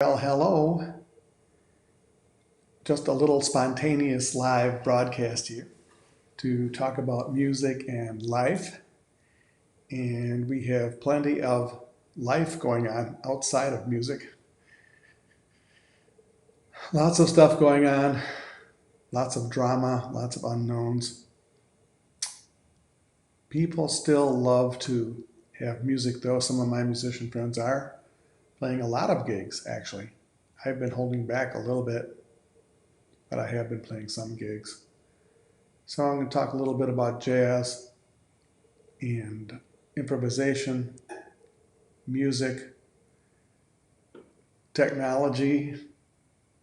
Well, hello. Just a little spontaneous live broadcast here to talk about music and life. And we have plenty of life going on outside of music. Lots of stuff going on, lots of drama, lots of unknowns. People still love to have music, though. Some of my musician friends are playing a lot of gigs, actually. I've been holding back a little bit, but I have been playing some gigs. So I'm going to talk a little bit about jazz and improvisation, music, technology,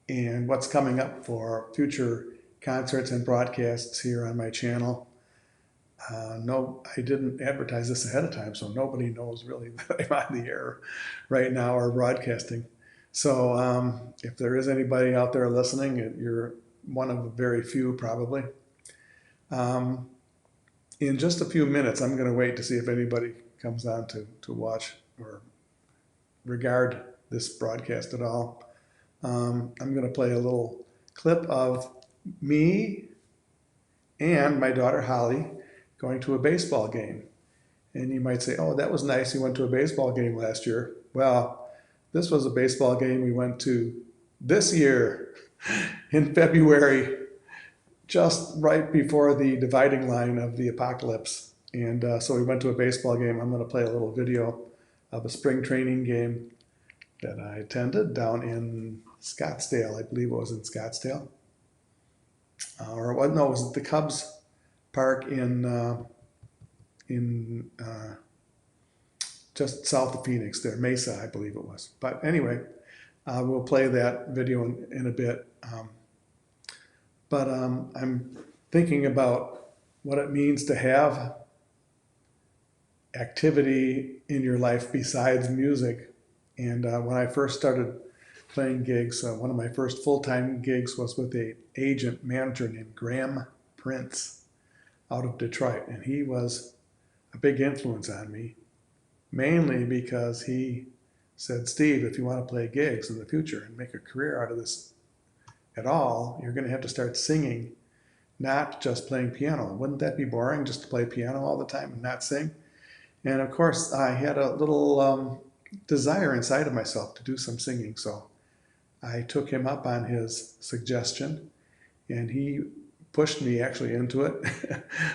and what's coming up for future concerts and broadcasts here on my channel. No, I didn't advertise this ahead of time, so nobody knows really that I'm on the air right now or broadcasting. So if there is anybody out there listening, you're one of the very few probably. Um, in just a few minutes, I'm going to wait to see if anybody comes on to watch or regard this broadcast at all. I'm going to play a little clip of me and my daughter Holly going to a baseball game. And you might say, oh, that was nice. You went to a baseball game last year. Well, this was a baseball game we went to this year in February, just right before the dividing line of the apocalypse. And so we went to a baseball game. I'm going to play a little video of a spring training game that I attended down in Scottsdale. I believe it was in Scottsdale. Or what? No, it was at the Cubs Park in just south of Phoenix there, Mesa, I believe it was. But anyway, we'll play that video in a bit. But I'm thinking about what it means to have activity in your life besides music. And when I first started playing gigs, one of my first full-time gigs was with an agent manager named Graham Prince out of Detroit. And he was a big influence on me, mainly because he said, Steve, if you want to play gigs in the future and make a career out of this at all, you're going to have to start singing, not just playing piano. Wouldn't that be boring just to play piano all the time and not sing? And of course, I had a little desire inside of myself to do some singing. So I took him up on his suggestion, and he pushed me actually into it.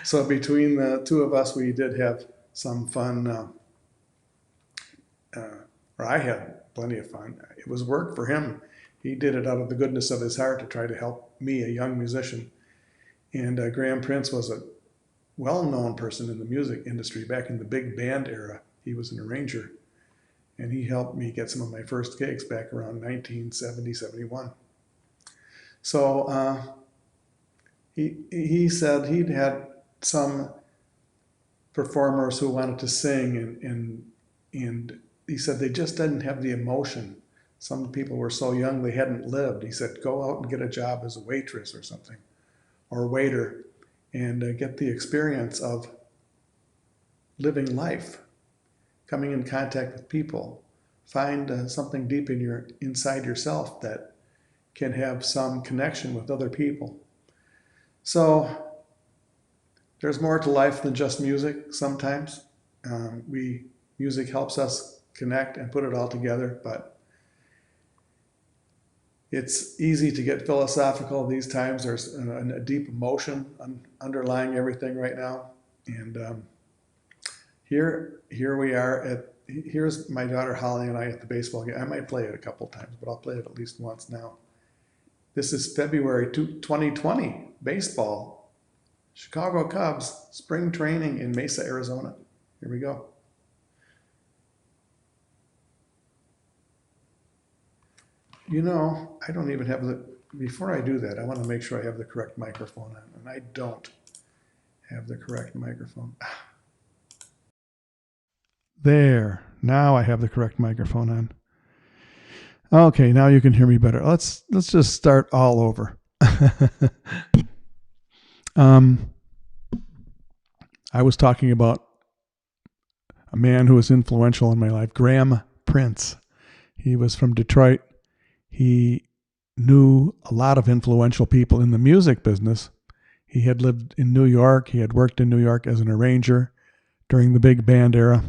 So between the two of us, we did have some fun, or I had plenty of fun. It was work for him. He did it out of the goodness of his heart to try to help me, a young musician. And Graham Prince was a well-known person in the music industry back in the big band era. He was an arranger, and he helped me get some of my first gigs back around 1970, 71. So he said he'd had some performers who wanted to sing, and he said they just didn't have the emotion. Some people were so young they hadn't lived. He said, go out and get a job as a waitress or something, or a waiter, and get the experience of living life, coming in contact with people. Find something deep inside yourself that can have some connection with other people. So there's more to life than just music sometimes. Music helps us connect and put it all together, but it's easy to get philosophical these times. There's a deep emotion underlying everything right now. And here we are here's my daughter Holly and I at the baseball game. I might play it a couple times, but I'll play it at least once now. This is February 2020, baseball. Chicago Cubs, spring training in Mesa, Arizona. Here we go. You know, I don't even have before I do that, I want to make sure I have the correct microphone on, and I don't have the correct microphone. There, now I have the correct microphone on. Okay, now you can hear me better. Let's just start all over. I was talking about a man who was influential in my life, Graham Prince. He was from Detroit. He knew a lot of influential people in the music business. He had lived in New York. He had worked in New York as an arranger during the big band era.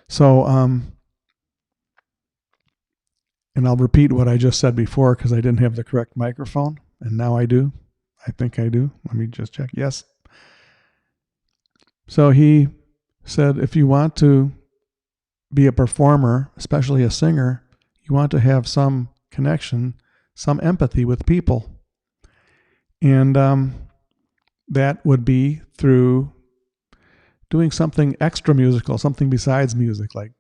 So, and I'll repeat what I just said before because I didn't have the correct microphone, and now I do. I think I do. Let me just check. Yes. So he said, if you want to be a performer, especially a singer, you want to have some connection, some empathy with people. And that would be through doing something extra musical, something besides music, like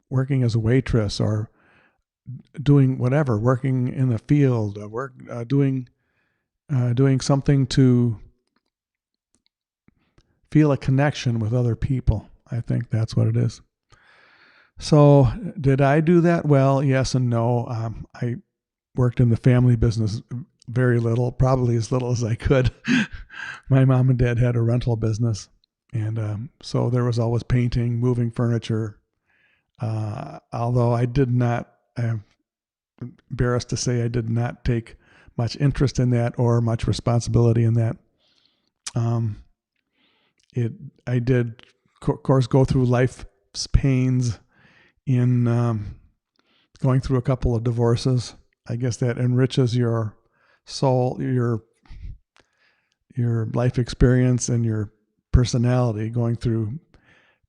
working as a waitress or doing whatever, working in the field, doing something to feel a connection with other people. I think that's what it is. So did I do that? Well, yes and no. I worked in the family business very little, probably as little as I could. My mom and dad had a rental business. And so there was always painting, moving furniture. Although I did not, I'm embarrassed to say I did not take much interest in that or much responsibility in that. I did, of course, go through life's pains in going through a couple of divorces. I guess that enriches your soul, your life experience and your personality. Going through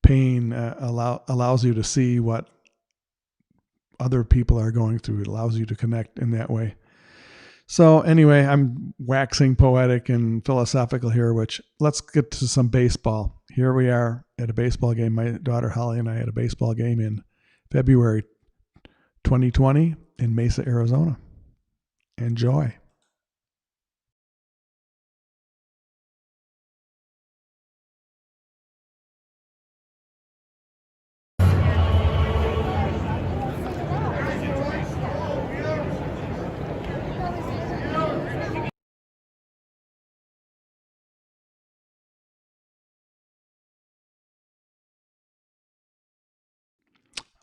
pain allows you to see what other people are going through. It allows you to connect in that way. So anyway, I'm waxing poetic and philosophical here, which let's get to some baseball. Here we are at a baseball game. My daughter Holly and I had a baseball game in February 2020 in Mesa, Arizona. Enjoy.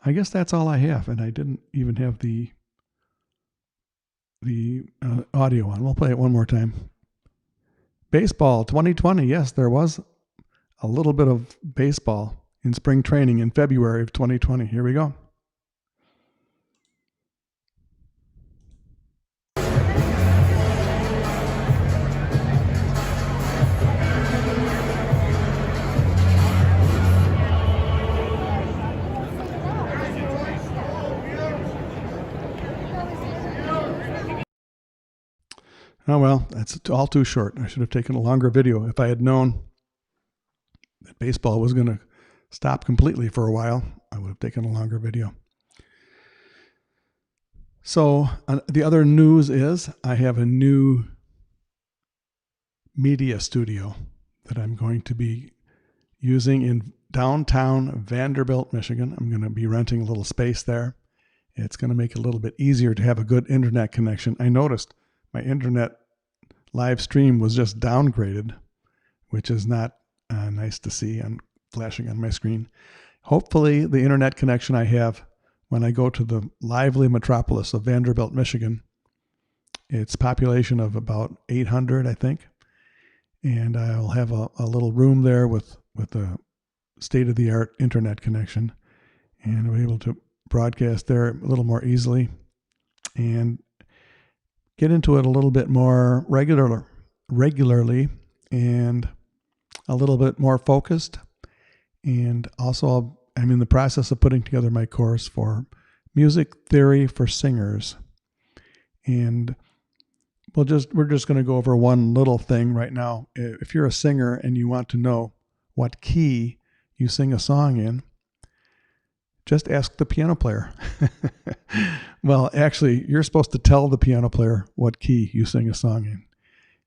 I guess that's all I have, and I didn't even have the audio on. We'll play it one more time. Baseball 2020. Yes, there was a little bit of baseball in spring training in February of 2020. Here we go. Oh, well, that's all too short. I should have taken a longer video. If I had known that baseball was going to stop completely for a while, I would have taken a longer video. So the other news is I have a new media studio that I'm going to be using in downtown Vanderbilt, Michigan. I'm going to be renting a little space there. It's going to make it a little bit easier to have a good internet connection. I noticed my internet live stream was just downgraded, which is not nice to see on flashing on my screen. Hopefully the internet connection I have when I go to the lively metropolis of Vanderbilt, Michigan, its population of about 800, I think. And I'll have a little room there with a state-of-the-art internet connection, and I'll be able to broadcast there a little more easily and get into it a little bit more regularly and a little bit more focused. And also I'm in the process of putting together my course for music theory for singers. And we're just going to go over one little thing right now. If you're a singer and you want to know what key you sing a song in, just ask the piano player. Well, actually, you're supposed to tell the piano player what key you sing a song in.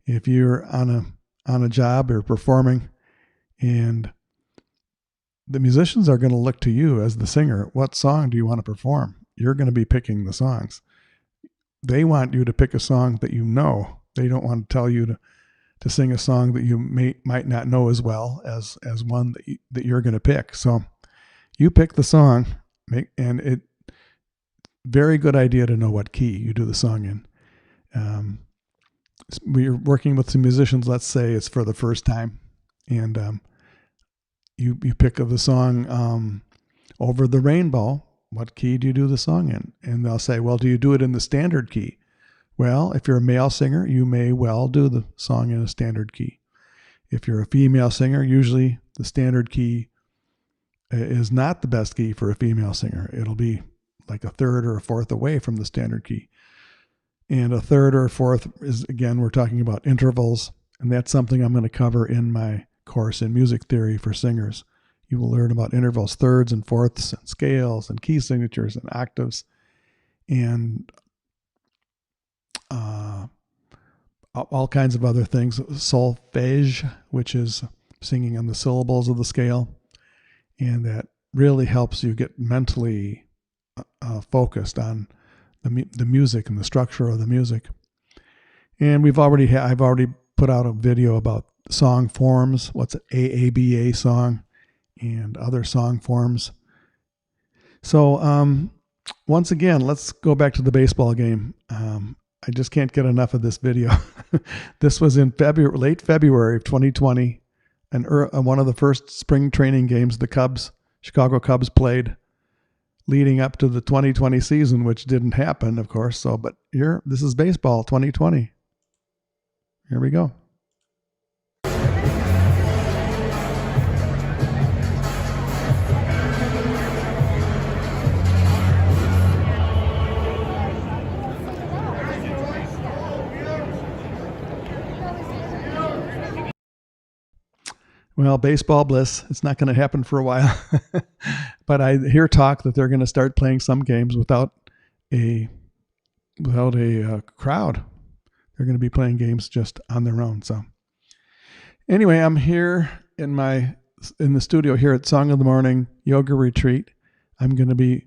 If you're on a job or performing, and the musicians are going to look to you as the singer, what song do you want to perform? You're going to be picking the songs. They want you to pick a song that you know. They don't want to tell you to sing a song that you might not know as well as one that you're going to pick. So you pick the song, and very good idea to know what key you do the song in. We're working with some musicians, let's say it's for the first time, and you pick up the song Over the Rainbow. What key do you do the song in? And they'll say, well, do you do it in the standard key? Well, if you're a male singer, you may well do the song in a standard key. If you're a female singer, usually the standard key is not the best key for a female singer. It'll be like a third or a fourth away from the standard key. And a third or a fourth is, again, we're talking about intervals, and that's something I'm going to cover in my course in music theory for singers. You will learn about intervals, thirds and fourths, and scales, and key signatures, and octaves, and all kinds of other things. Solfege, which is singing on the syllables of the scale, and that really helps you get mentally focused on the music and the structure of the music. And I've already put out a video about song forms, what's an AABA song, and other song forms. So once again, let's go back to the baseball game. I just can't get enough of this video. This was in late February of 2020, and one of the first spring training games the Chicago Cubs played, leading up to the 2020 season, which didn't happen, of course. But this is baseball 2020. Here we go. Well, baseball bliss. It's not going to happen for a while. But I hear talk that they're going to start playing some games without a crowd. They're going to be playing games just on their own. So anyway, I'm here in the studio here at Song of the Morning Yoga Retreat. I'm going to be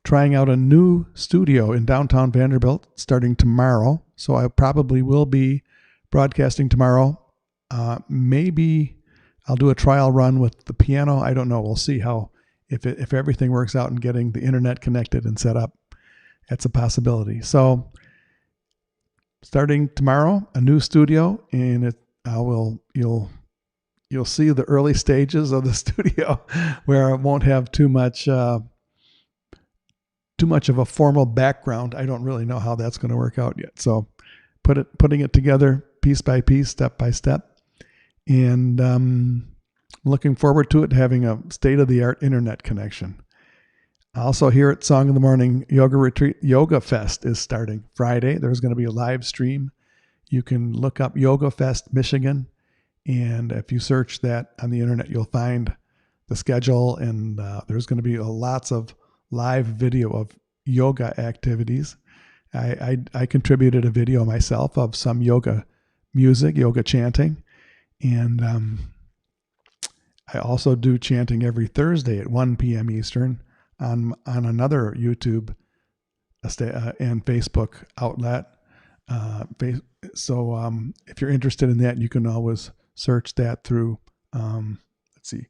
trying out a new studio in downtown Vanderbilt starting tomorrow. So I probably will be broadcasting tomorrow. Maybe I'll do a trial run with the piano. I don't know. We'll see if everything works out and getting the internet connected and set up. That's a possibility. So starting tomorrow, a new studio, and you'll see the early stages of the studio where it won't have too much of a formal background. I don't really know how that's going to work out yet. So putting it together piece by piece, step by step. And looking forward to it, having a state-of-the-art internet connection. Also here at Song of the Morning Yoga Retreat, Yoga Fest is starting Friday. There's going to be a live stream. You can look up Yoga Fest Michigan, and if you search that on the internet, you'll find the schedule, and there's going to be lots of live video of yoga activities. I contributed a video myself of some yoga music, yoga chanting. And I also do chanting every Thursday at 1 p.m. Eastern on another YouTube and Facebook outlet. So if you're interested in that, you can always search that through, let's see,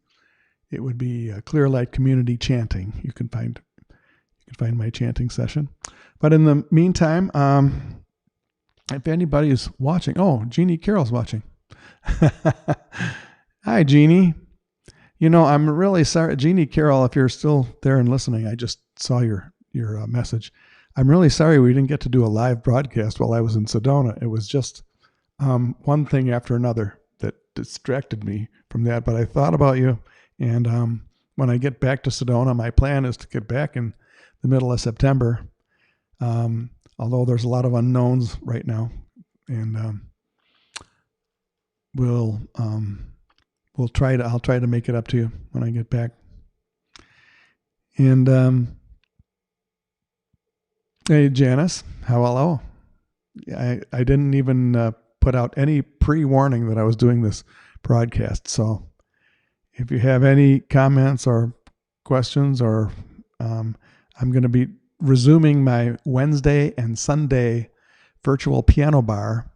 it would be Clear Light Community Chanting. You can find my chanting session. But in the meantime, if anybody is watching, Jeannie Carroll's watching. Hi, Jeannie. I'm really sorry, Jeannie Carroll, if you're still there and listening. I just saw your message. I'm really sorry we didn't get to do a live broadcast while I was in Sedona. It was just one thing after another that distracted me from that. But I thought about you, and when I get back to Sedona, my plan is to get back in the middle of September. Although there's a lot of unknowns right now, and I'll try to make it up to you when I get back. And hey, Janice, hello. I didn't even put out any pre-warning that I was doing this broadcast. So if you have any comments or questions, or I'm going to be resuming my Wednesday and Sunday virtual piano bar.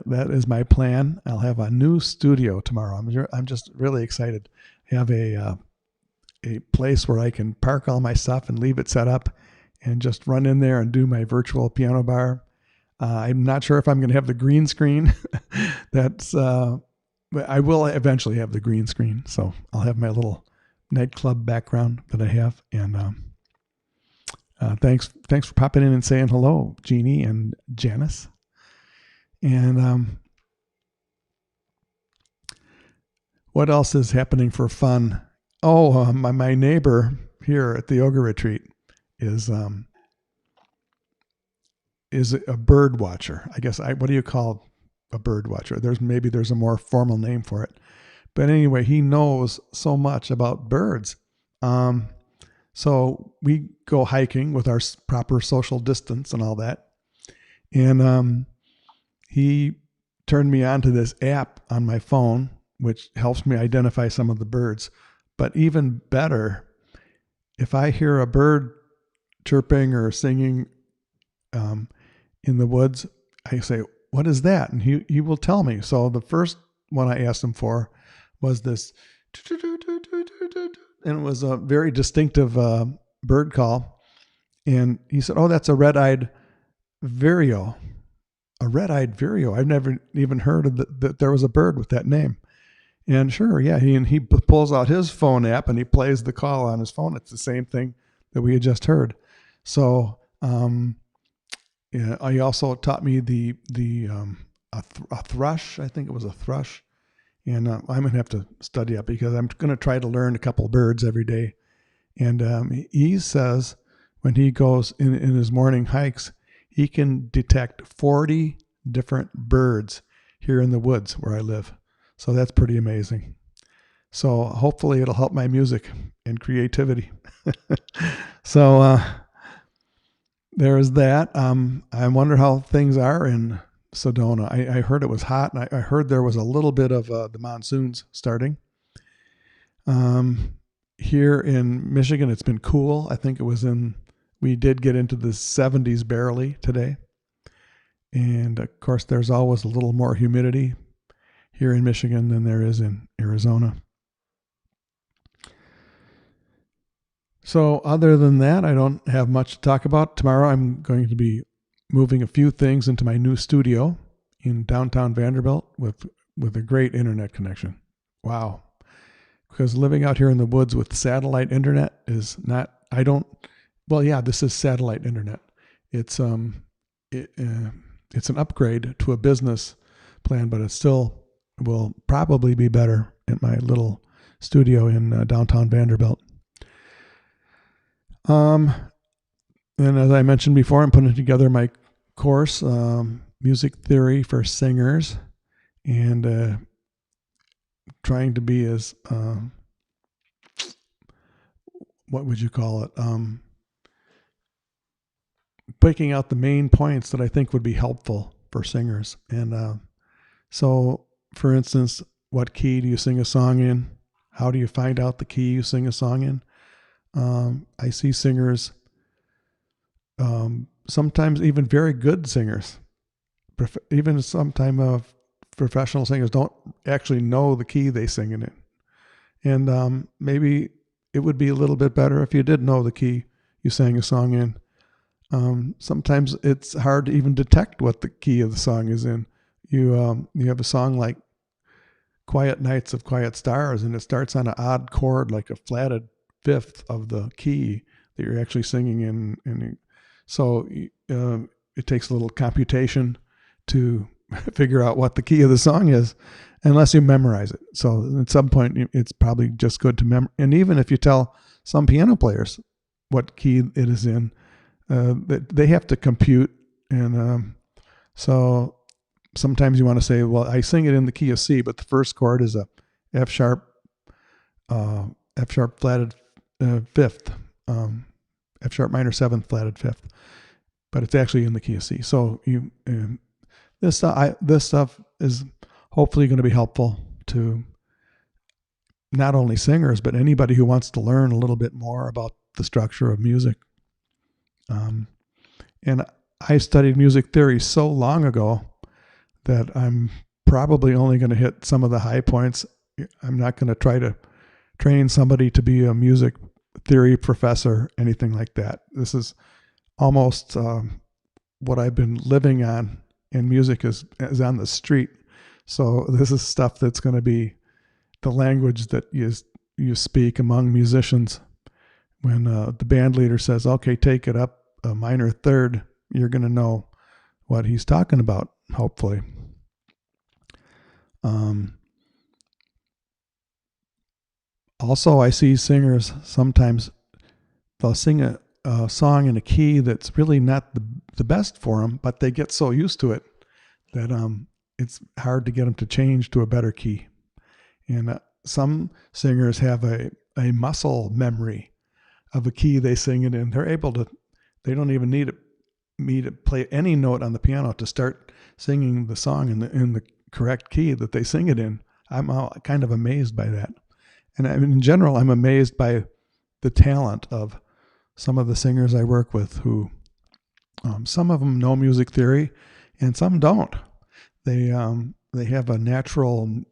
That is my plan. I'll have a new studio tomorrow. I'm just really excited. I have a place where I can park all my stuff and leave it set up, and just run in there and do my virtual piano bar. I'm not sure if I'm going to have the green screen. But I will eventually have the green screen. So I'll have my little nightclub background that I have. And thanks for popping in and saying hello, Jeannie and Janice. And what else is happening for fun? Oh, my neighbor here at the yoga retreat is a bird watcher. I guess what do you call a bird watcher? There's a more formal name for it. But anyway, he knows so much about birds. So we go hiking with our proper social distance and all that. And he turned me on to this app on my phone, which helps me identify some of the birds. But even better, if I hear a bird chirping or singing in the woods, I say, "What is that?" And he will tell me. So the first one I asked him for was this, and it was a very distinctive bird call. And he said, "Oh, that's a red-eyed vireo." A red-eyed vireo. I've never even heard of that there was a bird with that name. And sure, yeah, he pulls out his phone app and he plays the call on his phone. It's the same thing that we had just heard. So he also taught me a thrush. I think it was a thrush. And I'm going to have to study up because I'm going to try to learn a couple birds every day. And he says when he goes in his morning hikes, he can detect 40 different birds here in the woods where I live. So that's pretty amazing. So hopefully it'll help my music and creativity. So there's that. I wonder how things are in Sedona. I heard it was hot, and I heard there was a little bit of the monsoons starting. Here in Michigan, it's been cool. I think we did get into the 70s barely today. And of course, there's always a little more humidity here in Michigan than there is in Arizona. So other than that, I don't have much to talk about. Tomorrow I'm going to be moving a few things into my new studio in downtown Vanderbilt with a great internet connection. Wow. Because living out here in the woods with satellite internet is not, this is satellite internet. It's it's an upgrade to a business plan, but it still will probably be better at my little studio in downtown Vanderbilt. And as I mentioned before, I'm putting together my course, Music Theory for Singers, and trying to be as, what would you call it? Picking out the main points that I think would be helpful for singers. And so, for instance, what key do you sing a song in? How do you find out the key you sing a song in? I see singers, sometimes even very good singers, even sometimes professional singers don't actually know the key they sing in. And maybe it would be a little bit better if you did know the key you sang a song in. Sometimes it's hard to even detect what the key of the song is in. You have a song like Quiet Nights of Quiet Stars, and it starts on an odd chord, like a flatted fifth of the key that you're actually singing in. And so it takes a little computation to figure out what the key of the song is, unless you memorize it. So at some point, it's probably just good to memorize. And even if you tell some piano players what key it is in, they have to compute. And so sometimes you want to say, well, I sing it in the key of C, but the first chord is a F sharp flatted fifth, F sharp minor seventh flatted fifth, but it's actually in the key of C. So this stuff is hopefully going to be helpful to not only singers, but anybody who wants to learn a little bit more about the structure of music. And I studied music theory so long ago that I'm probably only going to hit some of the high points. I'm not going to try to train somebody to be a music theory professor, anything like that. almost what I've been living on in music is on the street. So this is stuff that's going to be the language that you speak among musicians. When the band leader says, okay, take it up a minor third, you're going to know what he's talking about, hopefully. Also, I see singers sometimes, they'll sing a song in a key that's really not the best for them, but they get so used to it that it's hard to get them to change to a better key. And some singers have a muscle memory of a key they sing it in. They don't even need me to play any note on the piano to start singing the song in the correct key that they sing it in. I'm kind of amazed by that. And in general, I'm amazed by the talent of some of the singers I work with who, some of them know music theory and some don't. They have a natural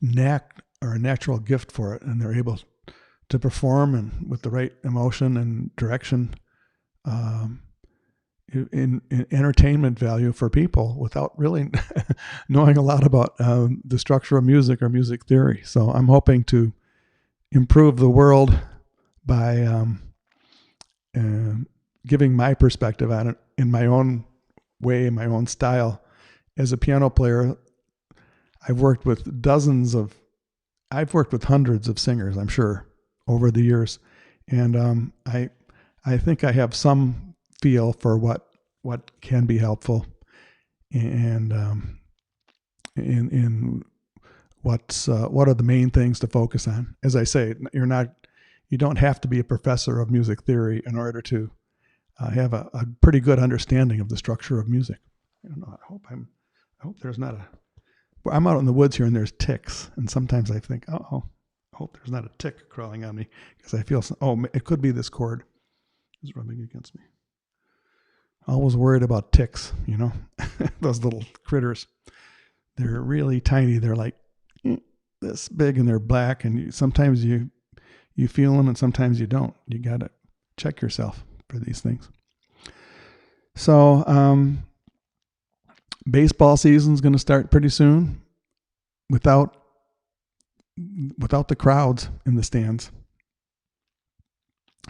knack or a natural gift for it, and they're able to perform and with the right emotion and direction in entertainment value for people without really knowing a lot about the structure of music or music theory. So I'm hoping to improve the world by giving my perspective on it in my own way, in my own style. As a piano player, I've worked with hundreds of singers, I'm sure, over the years. And I think I have some feel for what can be helpful and in what are the main things to focus on. As I say, you don't have to be a professor of music theory in order to have a pretty good understanding of the structure of music. I don't know. I hope there's not I'm out in the woods here and there's ticks, and sometimes I think, I hope there's not a tick crawling on me, because I feel, it could be this cord is rubbing against me. Always worried about ticks, those little critters. They're really tiny. They're like this big and they're black, and sometimes you feel them and sometimes you don't. You got to check yourself for these things. So, baseball season's going to start pretty soon without the crowds in the stands.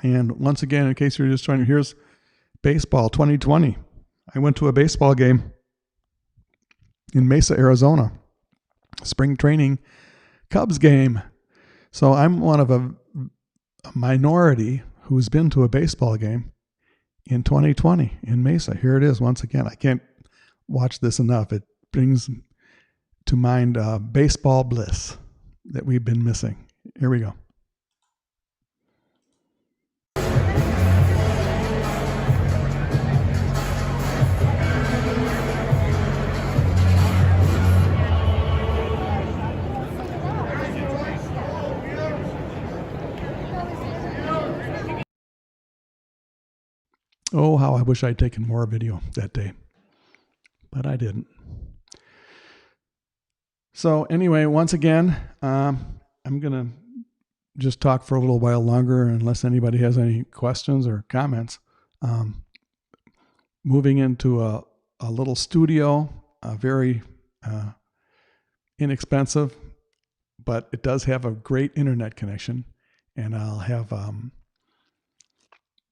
And once again, in case you're just joining, here's baseball 2020. I went to a baseball game in Mesa, Arizona, spring training Cubs game. So I'm one of a minority who's been to a baseball game in 2020 in Mesa. Here it is once again. I can't watch this enough. It brings to mind baseball bliss that we've been missing. Here we go. Oh, how I wish I'd taken more video that day, but I didn't. So anyway, once again, I'm going to just talk for a little while longer unless anybody has any questions or comments. Moving into a little studio, very inexpensive, but it does have a great internet connection, and I'll have a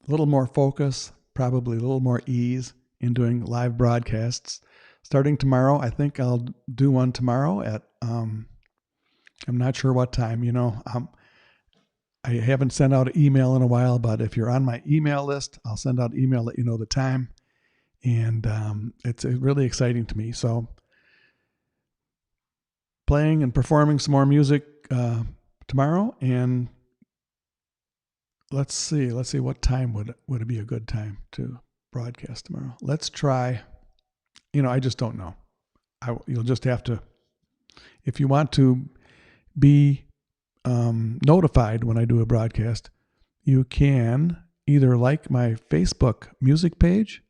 little more focus, probably a little more ease in doing live broadcasts. Starting tomorrow, I think I'll do one tomorrow at, I'm not sure what time, I haven't sent out an email in a while, but if you're on my email list, I'll send out an email, let you know the time. And it's really exciting to me. So playing and performing some more music tomorrow, and let's see what time would it be a good time to broadcast tomorrow. Let's try, I just don't know. You'll just have to, if you want to be notified when I do a broadcast, you can either like my Facebook music page,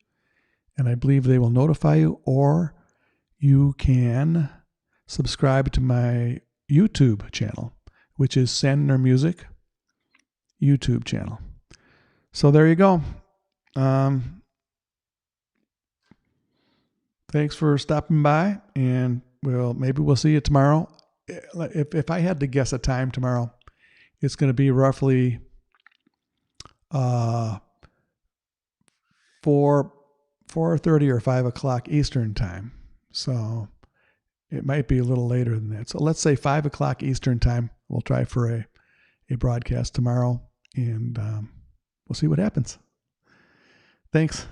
and I believe they will notify you, or you can subscribe to my YouTube channel, which is Sandner Music YouTube channel. So there you go. Thanks for stopping by, and maybe we'll see you tomorrow. If I had to guess a time tomorrow, it's going to be roughly 4:30 or 5 o'clock Eastern time. So it might be a little later than that. So let's say 5 o'clock Eastern time. We'll try for a broadcast tomorrow, and we'll see what happens. Thanks.